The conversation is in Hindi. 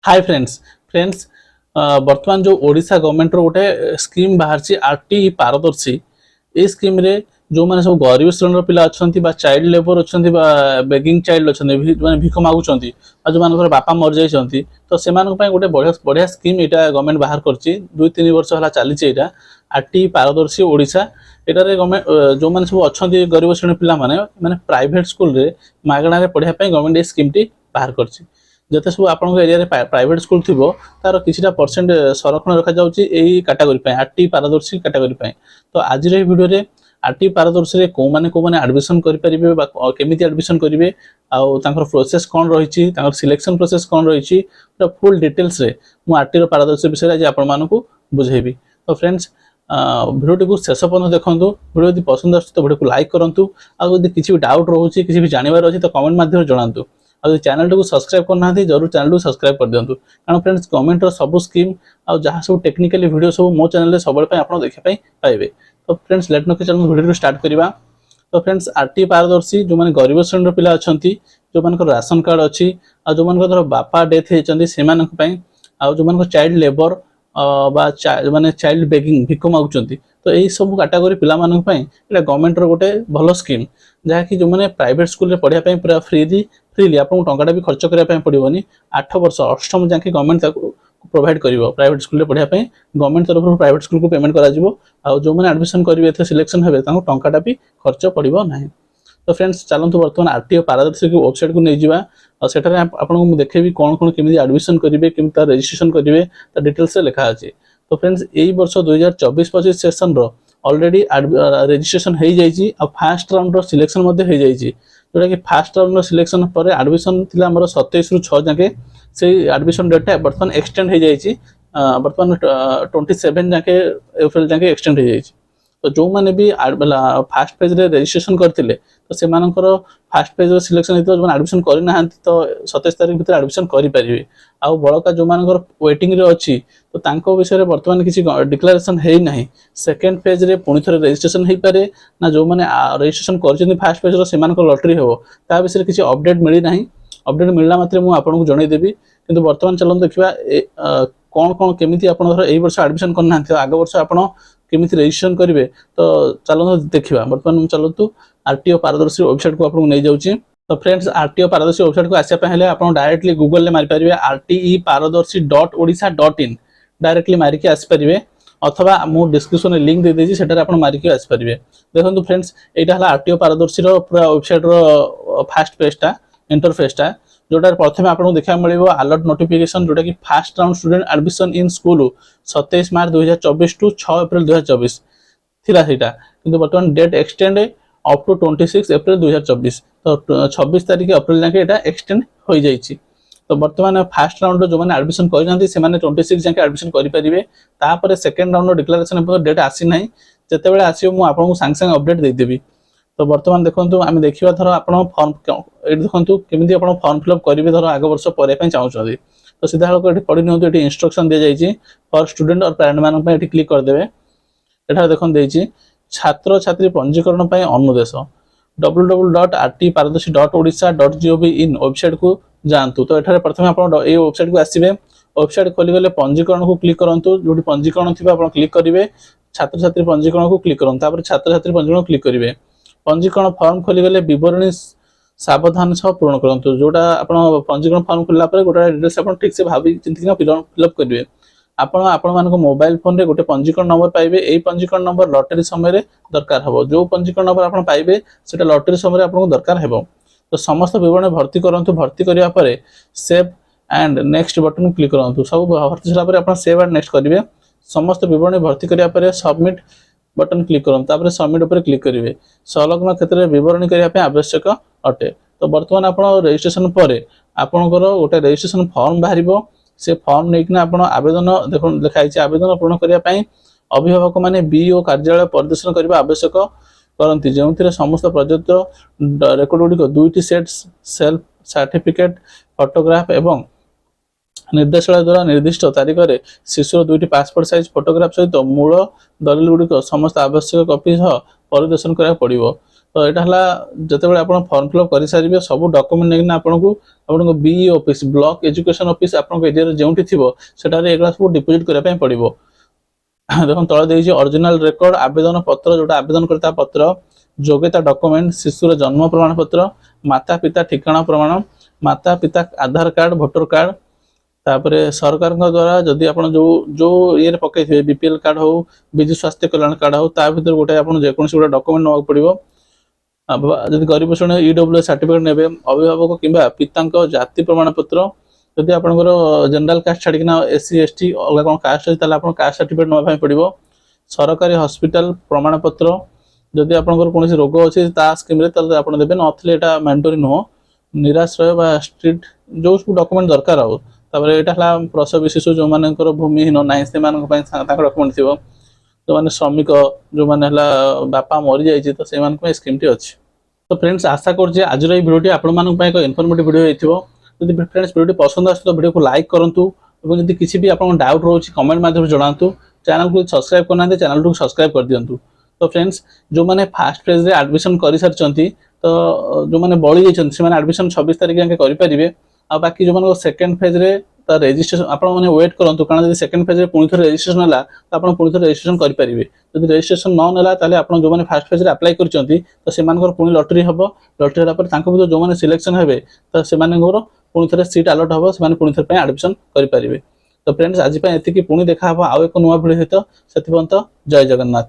हाय फ्रेंड्स वर्तमान जो ओडिशा गवर्नमेंट रो गोटे स्कीम बाहर आरटी पारदर्शी ए स्कीम रे जो माने सब गरीब श्रेणी पिला अच्छी चाइल्ड लेबर अच्छा बेगिंग चाइल्ड अच्छा जो भिख मागुंट जो मान बापा मर जाइए तो से गोटे बढ़िया स्कीम यहाँ गवर्नमेंट बाहर कर 2-3 वर्ष है चली आरटी पारदर्शी ओडिशा एटारे गवर्नमेंट जो मैंने सब अच्छा गरीब श्रेणी पिला माने प्राइवेट स्कूल रे मागणार पढ़ाई गवर्नमेंट ये स्कीम टी बाहर कर जते सब आपन एरिया प्राइवेट स्कूल थी तार किछिटा परसेंट संरक्षण रखा जाउची एई कैटेगरी आरटी पारदर्शी कैटेगरी तो आज वीडियो रे आरटी पारदर्शी रे को माने एडमिशन करि परिबे बा केमिति एडमिशन करिवे आउ तांकर प्रोसेस कोन रहिछि तांकर सिलेक्शन प्रोसेस कोन रहिछि पूरा फुल डिटेल्स रे मु आरटी रो पारदर्शी विषय आज आपन मानकु बुझेबी। तो फ्रेंड्स वीडियो को शेष पर्यंत देखंतु। वीडियो यदि पसंद आछी तो वीडियो को लाइक करंतु आ यदि किछि भी डाउट रहउछि किछि भी जानिबार अछि तो कमेंट माध्यम जणांतु। और चैनल को सब्सक्राइब करना जरूर चैनल को सब्सक्राइब कर दिंतु कारण फ्रेंड्स गवर्नमेंट सब स्कीम आ जहाँ सब टेक्निकली वीडियो सब मो चैनल सब आप देखा पाइबे। तो फ्रेंड्स लेट न चैनल वीडियो स्टार्ट करवा। तो फ्रेंड्स आरटी पारदर्शी जो मैंने गरीब श्रेणी पिला अच्छा जो मान राशन कार्ड अच्छी जो मान धर बापा डेथ होती से जो मान चाइल्ड लेबर माने चाइल्ड बेगिंग भिक मागुंट तो यही सब कैटेगरी पिला गवर्नमेंट गोटे भल स्कीम जहाँकि जो मैंने प्राइवेट स्कूल पढ़ाई पूरा फ्रीली आपको टंकाटा भी खर्च करने पड़ोनी 8 वर्ष अष्टम जाके गवर्नमेंट प्रोवाइड कर प्राइवेट स्कूल पढ़ाई गवर्नमेंट तरफ प्राइवेट स्कूल को पेमेंट करा जो मैंने एडमिशन करेंगे सिलेक्शन हे टंकाटा भी खर्च पड़ो ना। तो फ्रेंड्स चलते बर्तमान आरटीओ पारदर्शी वेबसाइट को नहीं जावा और सेठारे आपको देखेबी कौन कौन केमी एडमिशन करेंगे केमी रजिस्ट्रेशन करेंगे डिटेल्स लिखा अच्छे। तो फ्रेंड्स यही वर्ष 2024-25 सेशन रो ऑलरेडी रजिस्ट्रेशन हो जाइए और फास्ट राउंड सिलेक्शन हो जाइए जोटा कि फास्ट राउंड सिलेक्शन पर एडमिशन थी 27 ରୁ 6 जाके से एडमिशन डेटा बर्तमान एक्सटेंड हो जाइए बर्तमान 27 जाके एप्रिल जाके एक्सटेंड हो जाइए। तो जो मैंने भी फास्ट पेज रे रजिस्ट्रेशन करते तो से फास्ट पेज सिलेक्शन होता जो एडमिशन करना तो 27 तारीख भर एडमिशन करेंगे आउ बड़का जो मान वेटिंग रे अच्छी तो तांको विषय में बर्तमान किसी डिक्लेरेशन है ना सेकेंड पेज रे पुणी थे रजिस्ट्रेशन हो पारे ना जो मैंने रजिस्ट्रेशन कर फास्ट पेज रो लटरी हो ता विषय किसी अपडेट मिली ना अपडेट मिलला मात्रे मुझे आपको जनईदेवी कि बर्तमान चलते देखा कौन कौन केमी आप वर्ष एडमिशन करना आग वर्ष आप केमी रजिस्ट्रेशन करेंगे तो चलो देखा बर्तमान चलतु आरटीओ पारदर्शी वेबसाइट को आपको नहीं जाऊँगी। तो फ्रेंड्स आरटीओ पारदर्शी वेबसाइट को आसापे आप डायरेक्टली गूगल मारिपारे rteparadorshi.odisha.in डायरेक्टली मारिकी आसपारे अथवा मु डिस्क्रिप्शन में लिंक दे देजी सेटारे आपण मारिकी आसपारे। देखो फ्रेंड्स यहाँ है आरटीओ पारदर्शी पूरा वेबसाइट फास्ट पेजटा इंटरफेसटा जोटा प्रथम आपको देखा मिले अलर्ट नोटिफिकेशन जोटा कि first round student admission in school 27 March 2024 to 6 April 2024 थिला सेटा किंतु बर्तमान date extend up to 26 April 2024 तो 26 तारीख अप्रैल जाके एटा एक्सटेंड हो जाइए। तो बर्तमान फास्ट राउंड जो मैंने एडमिशन करते 26 जाके एडमिशन करेंगे सेकेंड राउंड डिक्लेरेशन डेट आसी ना जिते आसो मुझे सांगे सांगे अपडेट देदेवी। तो बर्तमान देखो आम देखा धर आप फर्म ये देखो केमी आप फर्म फिलअप करेंगे धर आग वर्ष पर चाहते तो सीधा ये पढ़ी नियंतु ये इंस्ट्रक्शन दी जाइए फॉर स्टूडेंट और पेरेंट मान क्लिक करदे एठार देखो देती छात्र छात्री पंजीकरण अनुदेश www.rtparadorshi.odisha.gov.in वेबसाइट को जातु। तो ये प्रथम आप वेबसाइट को आसवे वेबसाइट खोलीगले पंजीकरण को क्लिक करूँ जो पंजीकरण थी आप क्लिक करेंगे छात्र छात्री पंजीकरण को क्लिक करूँ छात्र छात्री पंजीकरण क्लिक करेंगे पंजीकरण फॉर्म खोलीगले बरणी सावधान सह पूर्ण करूँ जोटा आप पंजीकरण फॉर्म खोलला गोटे डिटेल्स आप ठीक से भावी चिंतिना फिलअप करेंगे आपण मोबाइल फोन रे गोटे पंजीकरण नंबर पाइबे यही पंजीकरण नंबर लॉटरी समय दरकार हे जो पंजीकरण नंबर आप पाइबे सेटा लॉटरी समय आपको दरकार हे। तो समस्त विवरण भर्ती करूँ भर्ती करने save and next button click करूँ सब भर्ती सारा आप सेव एंड नेक्स्ट करेंगे समस्त विवरण भर्ती करने सबमिट बटन क्लिक करूँ सबमिट उपर क्लिक करेंगे संलग्न क्षेत्र में विवरणी करने आवश्यक अटे। तो बर्तमान आप रजिस्ट्रेशन पर आपंकर गोटे रजिस्ट्रेशन फॉर्म बाहर से फॉर्म नहीं आप आवेदन देख लिखाई आवेदन पूर्ण करने अभिभावक मैंने बीओ कार्यालय परिदर्शन करने आवश्यक करती जो समस्त प्रदत्त रेकर्ड गुड़िक 2टी सेट सेल्फ सर्टिफिकेट फोटोग्राफ एवं निर्देशालय द्वारा निर्दिष्ट तारीख में शिशुर 2टी पासपोर्ट साइज फोटोग्राफ सहित मूल दलिल गुड़िक समस्त आवश्यक कॉपी परिदर्शन करा पड़ो। तो यहाँ है जिते आप फर्म फिलअप कर सारे सब डॉक्यूमेंट लेकिन आपको BE office block education office आपन एरिया जो थी सेटारे एगुला सब डिपोजिट करने पड़ो। देखो तले देखिए ओरिजिनल रेकर्ड आवेदन पत्र जोटा आवेदन करता पत्र योग्यता डॉक्यूमेंट शिशुर जन्म प्रमाण पत्र माता पिता ठिकाना प्रमाण माता पिता आधार कार्ड भोटर कार्ड तापर सरकार द्वारा जदि आप जो जो ये पकई बीपीएल कार्ड हो विजु स्वास्थ्य कल्याण कार्ड हो ता भर गोटे आप जेकोसी गोटे डॉक्यूमेंट नाक पड़ो। जदि गरीब श्रेणी ईडब्ल्यूएस सर्टिफिकेट ने अभिभावक किंबा पिता जाति प्रमाण पत्र जदि आप जनरल कास्ट छाड़िना एससी एसटी अलग कौन कास्ट अच्छी कास्ट सर्टिफिकेट नापी पड़ो। सरकारी हॉस्पिटल प्रमाण पत्र जदि आप कौन रोग अच्छी स्कीम आप देवे ना मैंडेटरी नुह निराश्रय स्ट्रीट जो डॉक्यूमेंट दरकार हो। यहाँ है प्रसव शिशु जो मान भूमिहीन ना से डॉक्यूमेंट थी जो मैंने श्रमिक जो मैंने बापा मरी जाइए तो से स्कीम टी अच्छी। तो फ्रेंड्स आशा कर आज भिडियो आपण एक इनफॉर्मेटिव वीडियो होती फ्रेंड्स वीडियो पसंद आस तो वीडियो को लाइक करूँ और जब किसी भी आप डाउट रोचे कमेंट माध्यम जनातु चैनल को सब्सक्राइब करना चैनल को सब्सक्राइब कर दिंतु। तो फ्रेंड्स जो मैंने फास्ट फेज रे एडमिशन कर सारी तो जो मैंने बड़ी जाइए एडमिशन 26 तारिख जाके करेंगे आ बाकी जो मैंने सेकेंड फेज रे रेजिस्ट्रेशन आप वेट करूँ कारण जब सेकेंड फेज पुणी थे रेजिस्ट्रेशन है तो आप पुणी थे रेजिस्ट्रेशन करेंगे। जब रेजिस्ट्रेशन न नेला ताले आप जो मैंने फास्ट फेज अप्लाई कर तो से पुणी लटरी हम लटरी है जो मैंने सिलेक्शन हे तो से पुणी थे सीट अलॉट हम से पुणी थे एडमिशन करेंगे। तो फ्रेंड्स आज ये पुणी देखा आउ एक नुआ भिडियो सहित से जय जगन्नाथ।